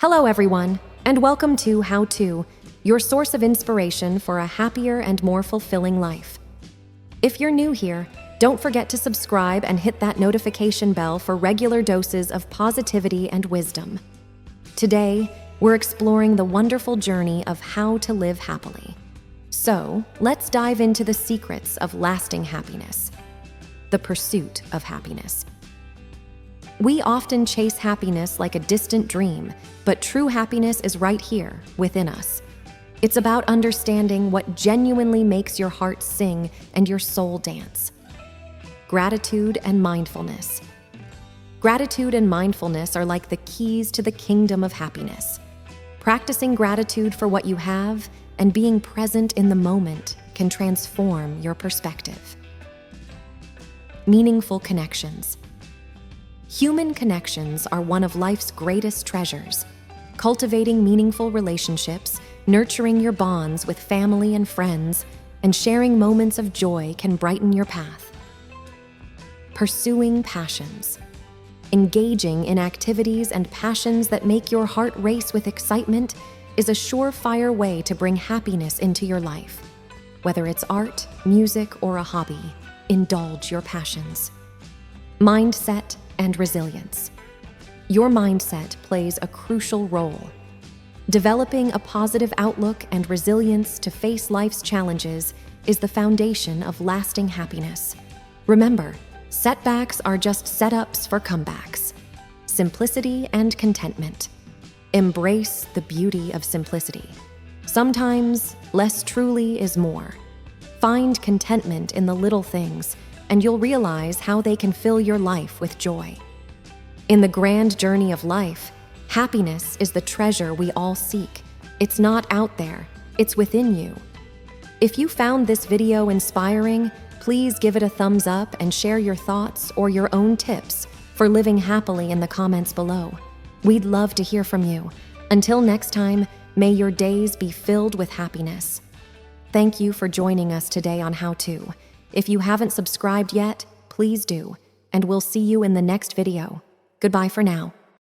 Hello, everyone, and welcome to How To, your source of inspiration for a happier and more fulfilling life. If you're new here, don't forget to subscribe and hit that notification bell for regular doses of positivity and wisdom. Today, we're exploring the wonderful journey of how to live happily. So, let's dive into the secrets of lasting happiness, the pursuit of happiness. We often chase happiness like a distant dream, but true happiness is right here, within us. It's about understanding what genuinely makes your heart sing and your soul dance. Gratitude and mindfulness. Gratitude and mindfulness are like the keys to the kingdom of happiness. Practicing gratitude for what you have and being present in the moment can transform your perspective. Meaningful connections. Human connections are one of life's greatest treasures. Cultivating meaningful relationships, nurturing your bonds with family and friends, and sharing moments of joy can brighten your path. Pursuing passions. Engaging in activities and passions that make your heart race with excitement is a surefire way to bring happiness into your life. Whether it's art, music, or a hobby, indulge your passions. Mindset and resilience. Your mindset plays a crucial role. Developing a positive outlook and resilience to face life's challenges is the foundation of lasting happiness. Remember, setbacks are just setups for comebacks. Simplicity and contentment. Embrace the beauty of simplicity. Sometimes, less truly is more. Find contentment in the little things, and you'll realize how they can fill your life with joy. In the grand journey of life, happiness is the treasure we all seek. It's not out there, it's within you. If you found this video inspiring, please give it a thumbs up and share your thoughts or your own tips for living happily in the comments below. We'd love to hear from you. Until next time, may your days be filled with happiness. Thank you for joining us today on How To. If you haven't subscribed yet, please do, and we'll see you in the next video. Goodbye for now.